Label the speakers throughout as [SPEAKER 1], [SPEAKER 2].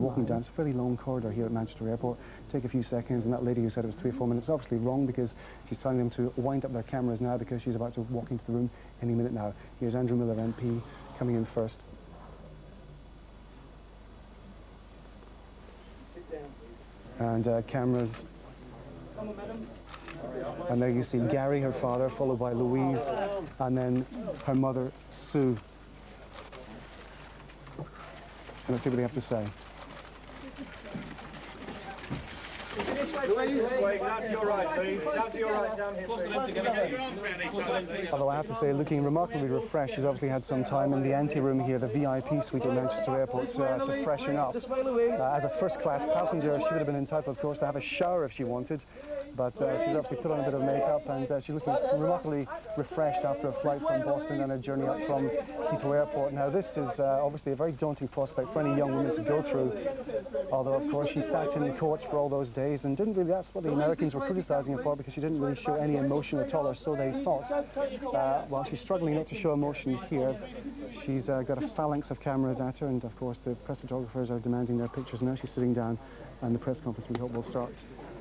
[SPEAKER 1] Walking down, it's a fairly long corridor here at Manchester Airport. Take a few seconds, and that lady who said it was 3 or 4 minutes is obviously wrong, because she's telling them to wind up their cameras now because she's about to walk into the room any minute now. Here's Andrew Miller MP coming in first. And cameras. And there you see Gary, her father, followed by Louise, and then her mother, Sue. And let's see what they have to say. Although I have to say, looking remarkably refreshed, she's obviously had some time in the ante-room here, the VIP suite at Manchester Airport, to freshen up. As a first-class passenger, she would have been entitled, of course, to have a shower if she wanted. But she's obviously put on a bit of makeup, and she's looking remarkably refreshed after a flight from Boston and a journey up from Heathrow Airport. Now, this is obviously a very daunting prospect for any young woman to go through, although, of course, she sat in courts for all those days and didn't really, that's what the Americans were criticising her for, because she didn't really show any emotion at all, or so they thought. While she's struggling not to show emotion here, she's got a phalanx of cameras at her, and, of course, the press photographers are demanding their pictures. Now she's sitting down, and the press conference, we hope, will start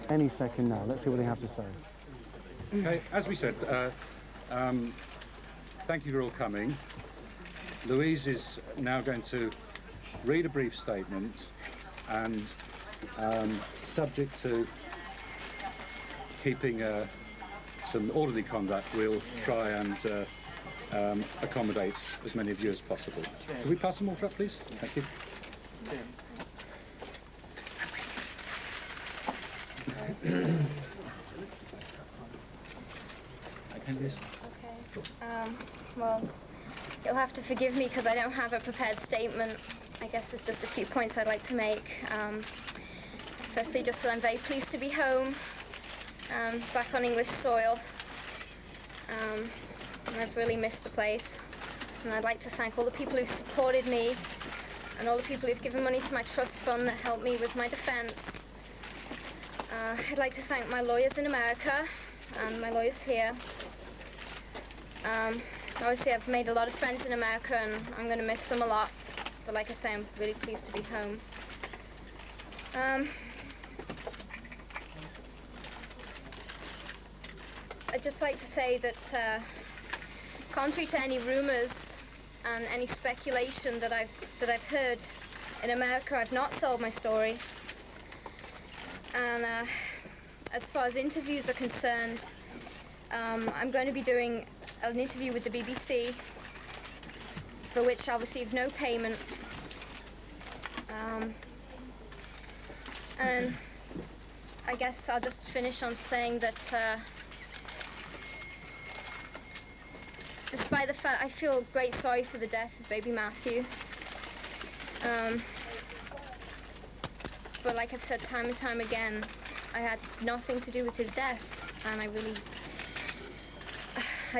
[SPEAKER 1] any second now. Let's see what they have to say.
[SPEAKER 2] Okay, as we said, thank you for all coming. Louise is now going to read a brief statement, and subject to keeping some orderly conduct, we'll try and accommodate as many of you as possible. Can we pass some water up, please? Thank you.
[SPEAKER 3] Okay. Well, you'll have to forgive me because I don't have a prepared statement. I guess there's just a few points I'd like to make. Firstly, just that I'm very pleased to be home, back on English soil. And I've really missed the place. And I'd like to thank all the people who supported me, and all the people who've given money to my trust fund that helped me with my defense. I'd like to thank my lawyers in America and my lawyers here. Obviously, I've made a lot of friends in America, and I'm going to miss them a lot. But like I say, I'm really pleased to be home. I'd just like to say that, contrary to any rumors and any speculation that I've heard in America, I've not sold my story. And as far as interviews are concerned, I'm going to be doing an interview with the BBC, for which I'll receive no payment. And I guess I'll just finish on saying that despite the fact I feel great sorry for the death of baby Matthew, but like I've said time and time again, I had nothing to do with his death, and I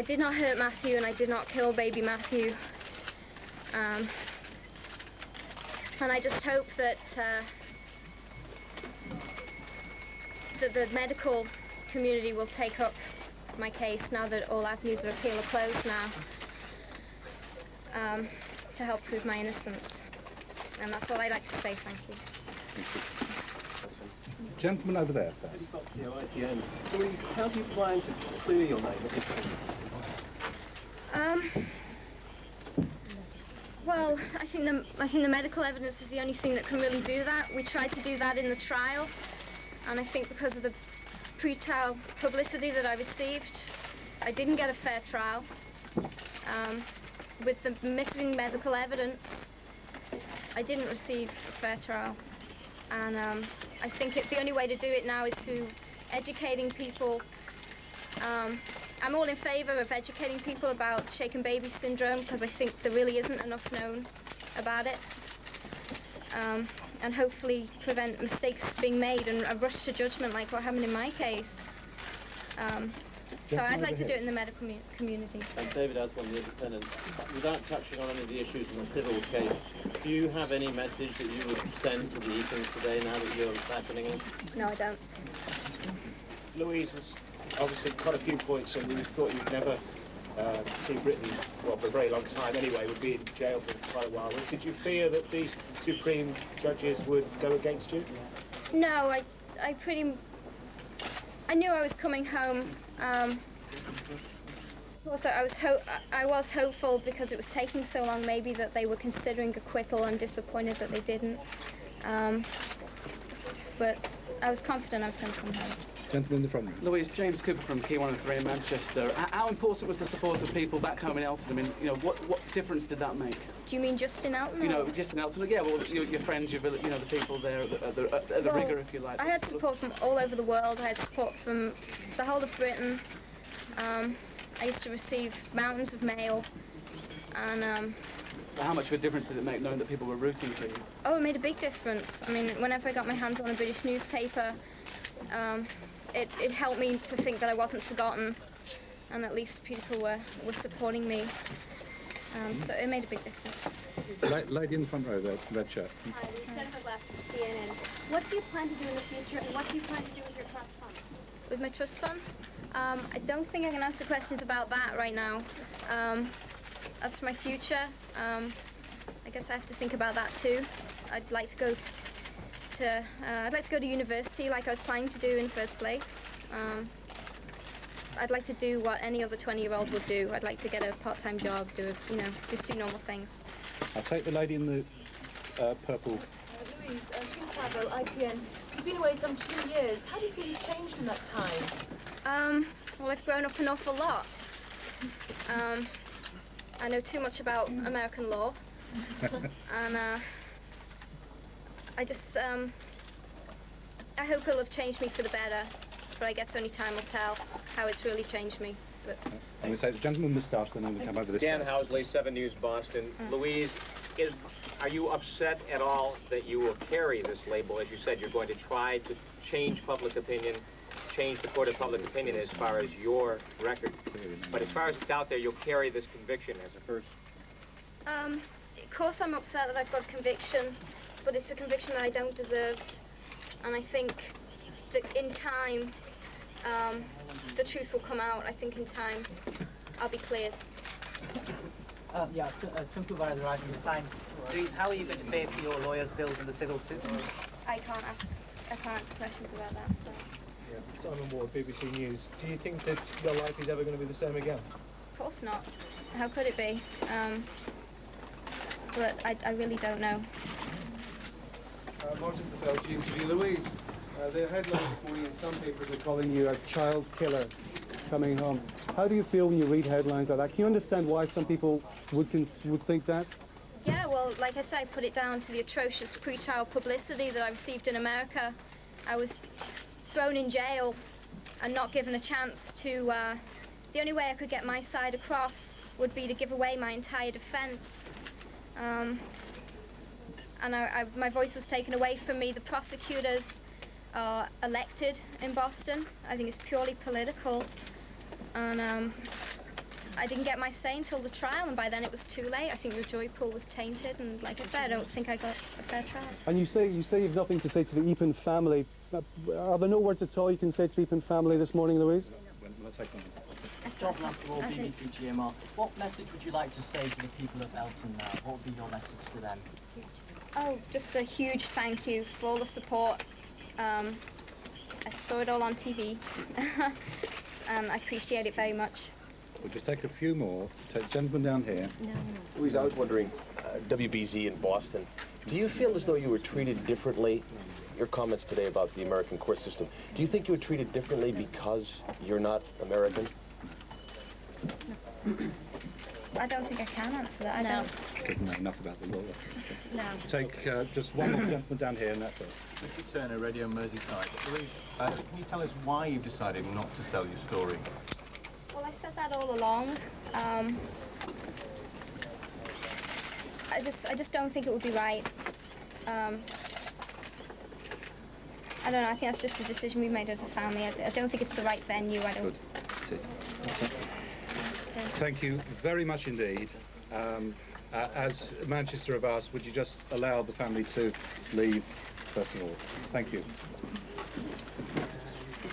[SPEAKER 3] did not hurt Matthew, and I did not kill baby Matthew. And I just hope that the medical community will take up my case now that all avenues of appeal are closed now, to help prove my innocence. And that's all I'd like to say. Thank you.
[SPEAKER 2] Thank you. Gentleman over there first.
[SPEAKER 4] Louise, how do you plan to clear your name?
[SPEAKER 3] Well, I think the medical evidence is the only thing that can really do that. We tried to do that in the trial, and I think because of the pre-trial publicity that I received, I didn't get a fair trial. With the missing medical evidence, I didn't receive a fair trial. And I think the only way to do it now is through educating people. I'm all in favour of educating people about shaken baby syndrome, because I think there really isn't enough known about it. And hopefully prevent mistakes being made and a rush to judgment like what happened in my case. So I'd like to do it in the medical community.
[SPEAKER 4] And David, as one of the independents, without touching on any of the issues in the civil case, do you have any message that you would send to the Eakins today now that you're back in England?
[SPEAKER 3] No, I don't.
[SPEAKER 5] Louise, was obviously quite a few points, and we thought you'd never Team Britain, well, for a very long time anyway, would be in jail for quite a while. Did you fear that the Supreme Judges would go against you?
[SPEAKER 3] No, I knew I was coming home. Also, I was hopeful because it was taking so long, maybe that they were considering acquittal. I'm disappointed that they didn't. But I was confident I was going to come home.
[SPEAKER 2] Gentleman in the front row.
[SPEAKER 6] Louise, James Cooper from Key 103 in Manchester. How important was the support of people back home in Elton? I mean, you know, what difference did that make?
[SPEAKER 3] Do you mean just in Elton?
[SPEAKER 6] You know, just in Elton. Yeah, well, your friends, your village, you know, the people there at the rigger, if you like.
[SPEAKER 3] I had support from all over the world. I had support from the whole of Britain. I used to receive mountains of mail, and
[SPEAKER 6] how much of a difference did it make knowing that people were rooting for you?
[SPEAKER 3] Oh, it made a big difference. I mean, whenever I got my hands on a British newspaper, it helped me to think that I wasn't forgotten, and at least people were supporting me. So it made a big difference.
[SPEAKER 2] Lady in the front row, red shirt.
[SPEAKER 7] Hi, this is Jennifer Glass from CNN. What do you plan to do in the future, and what do you plan to do with your trust fund?
[SPEAKER 3] With my trust fund? I don't think I can answer questions about that right now. As for my future, I guess I have to think about that too. I'd like to go to university like I was planning to do in the first place. I'd like to do what any other 20-year-old would do. I'd like to get a part-time job, just do normal things.
[SPEAKER 2] I'll take the lady in the purple.
[SPEAKER 8] Louise, ITN. You've been away some 2 years. How do you feel you've changed in that time?
[SPEAKER 3] Well, I've grown up an awful lot. I know too much about American law, and I hope it'll have changed me for the better, but I guess only time will tell how it's really changed me. But
[SPEAKER 2] I'm going to say the gentleman moustache, then I'm going to come over this
[SPEAKER 5] Dan
[SPEAKER 2] side.
[SPEAKER 5] Housley, 7 News Boston. Louise, are you upset at all that you will carry this label? As you said, you're going to try to change public opinion, change the court of public opinion as far as your record. But as far as it's out there, you'll carry this conviction as a first.
[SPEAKER 3] Of course I'm upset that I've got a conviction, but it's a conviction that I don't deserve. And I think that in time, the truth will come out. I think in time, I'll be cleared.
[SPEAKER 9] Tim Kuvar, the writer of the Times. Louise, how are you going to pay for your lawyers' bills in the civil suit?
[SPEAKER 3] I can't answer questions about that, so.
[SPEAKER 5] Yeah. Simon Ward, BBC News. Do you think that your life is ever going to be the same again?
[SPEAKER 3] Of course not. How could it be? But I really don't know.
[SPEAKER 1] Martin Purcell, GMTV. Louise, the headline this morning in some papers are calling you a child killer coming home. How do you feel when you read headlines like that? Can you understand why some people would think that?
[SPEAKER 3] Yeah, well, like I said, I put it down to the atrocious pre-trial publicity that I received in America. I was thrown in jail and not given a chance to... the only way I could get my side across would be to give away my entire defense. And my voice was taken away from me. The prosecutors are elected in Boston. I think it's purely political. And I didn't get my say until the trial, and by then it was too late. I think the jury pool was tainted, and like I said, I don't think I got a fair trial.
[SPEAKER 1] And you say you've nothing to say to the Eapen family. Are there no words at all you can say to the Eapen family this morning, Louise?
[SPEAKER 2] Let's take one.
[SPEAKER 9] John Blackmore, BBC GMR. What message would you like to say to the people of Elton now? What would be your message to them?
[SPEAKER 3] Oh, just a huge thank you for all the support. I saw it all on TV, and I appreciate it very much.
[SPEAKER 2] We'll just take a few more. Take the gentleman down here.
[SPEAKER 10] Louise, I was wondering, WBZ in Boston, do you feel as though you were treated differently? Your comments today about the American court system, do you think you were treated differently because you're not American?
[SPEAKER 3] I don't think I can answer that. I don't.
[SPEAKER 2] Doesn't know enough about the law.
[SPEAKER 3] No.
[SPEAKER 2] Take just one more gentleman down here, and that's it.
[SPEAKER 11] Mr. Turner, Radio Merseyside. Louise, can you tell us why you've decided not to sell your story?
[SPEAKER 3] Well, I said that all along. I just don't think it would be right. I don't know. I think that's just a decision we've made as a family. I don't think it's the right venue. I don't.
[SPEAKER 2] Good. That's it. That's it. Thank you very much indeed. As Manchester have asked, would you just allow the family to leave, first of all? Thank you.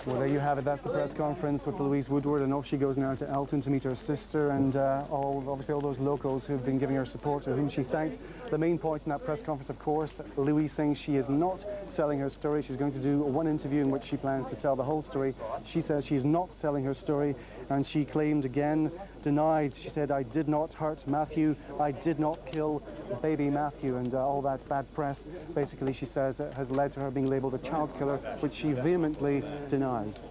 [SPEAKER 1] Well, there you have it. That's the press conference with Louise Woodward, and off she goes now to Elton to meet her sister and obviously all those locals who've been giving her support, to whom she thanked. The main point in that press conference, of course, Louise saying she is not selling her story. She's going to do one interview in which she plans to tell the whole story. She says she's not selling her story, and she claimed again, denied. She said, "I did not hurt Matthew. I did not kill baby Matthew," and all that bad press, basically, she says, has led to her being labelled a child killer, which she vehemently denies.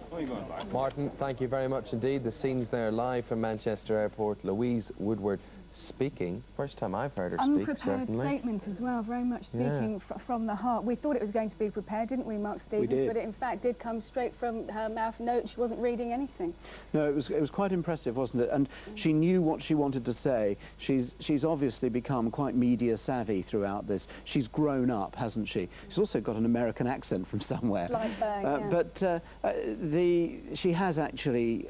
[SPEAKER 10] Martin, thank you very much indeed. The scenes there live from Manchester Airport. Louise Woodward speaking. First time I've heard her speak,
[SPEAKER 12] Unprepared
[SPEAKER 10] certainly.
[SPEAKER 12] statement as well, very much speaking from the heart. We thought it was going to be prepared, didn't we, Mark Stevens?
[SPEAKER 13] We did.
[SPEAKER 12] But it in fact did come straight from her mouth. No, she wasn't reading anything.
[SPEAKER 13] No, it was quite impressive, wasn't it? And she knew what she wanted to say. She's obviously become quite media savvy throughout this. She's grown up, hasn't she? She's also got an American accent from somewhere.
[SPEAKER 12] Slight bang, yeah.
[SPEAKER 13] But she has actually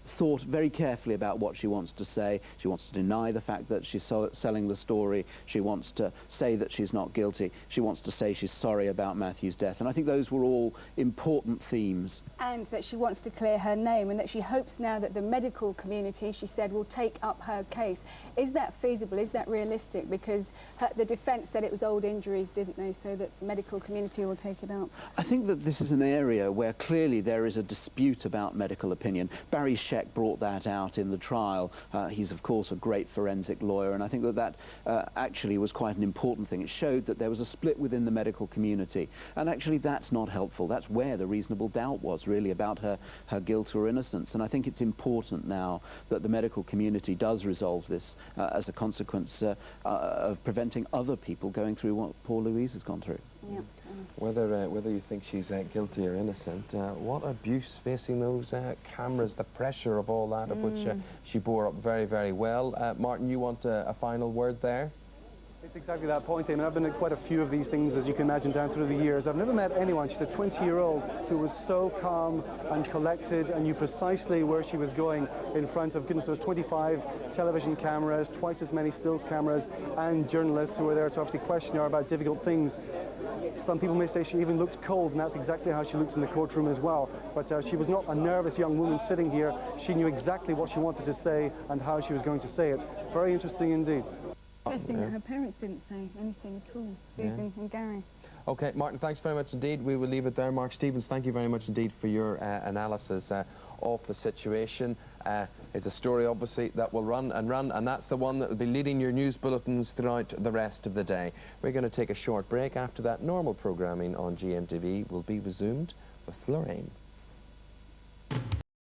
[SPEAKER 13] thought very carefully about what she wants to say. She wants to deny the fact that she's selling the story. She wants to say that she's not guilty. She wants to say she's sorry about Matthew's death. And I think those were all important themes.
[SPEAKER 12] And that she wants to clear her name, and that she hopes now that the medical community, she said, will take up her case. Is that feasible? Is that realistic? Because the defence said it was old injuries, didn't they? So that the medical community will take it up.
[SPEAKER 13] I think that this is an area where clearly there is a dispute about medical opinion. Barry Scheck brought that out in the trial. He's, of course, a great forensic lawyer, and I think that actually was quite an important thing. It showed that there was a split within the medical community, and actually that's not helpful. That's where the reasonable doubt was, really, about her guilt or innocence. And I think it's important now that the medical community does resolve this as a consequence of preventing other people going through what poor Louise has gone through.
[SPEAKER 12] Yeah.
[SPEAKER 10] Whether you think she's guilty or innocent, what abuse facing those cameras, the pressure of all that, of which she bore up very, very well. Martin, you want a final word there?
[SPEAKER 1] It's exactly that point, Eamon. I've been at quite a few of these things, as you can imagine, down through the years. I've never met anyone, she's a 20-year-old, who was so calm and collected and knew precisely where she was going in front of, goodness, there's 25 television cameras, twice as many stills cameras, and journalists who were there to obviously question her about difficult things. Some people may say she even looked cold, and that's exactly how she looked in the courtroom as well. But she was not a nervous young woman sitting here. She knew exactly what she wanted to say and how she was going to say it. Very interesting indeed.
[SPEAKER 12] Interesting that her parents didn't say anything at all, Susan and Gary.
[SPEAKER 10] Okay, Martin, thanks very much indeed. We will leave it there. Mark Stevens, thank you very much indeed for your analysis of the situation. It's a story, obviously, that will run, and that's the one that will be leading your news bulletins throughout the rest of the day. We're going to take a short break. After that, normal programming on GMTV will be resumed with Lorraine.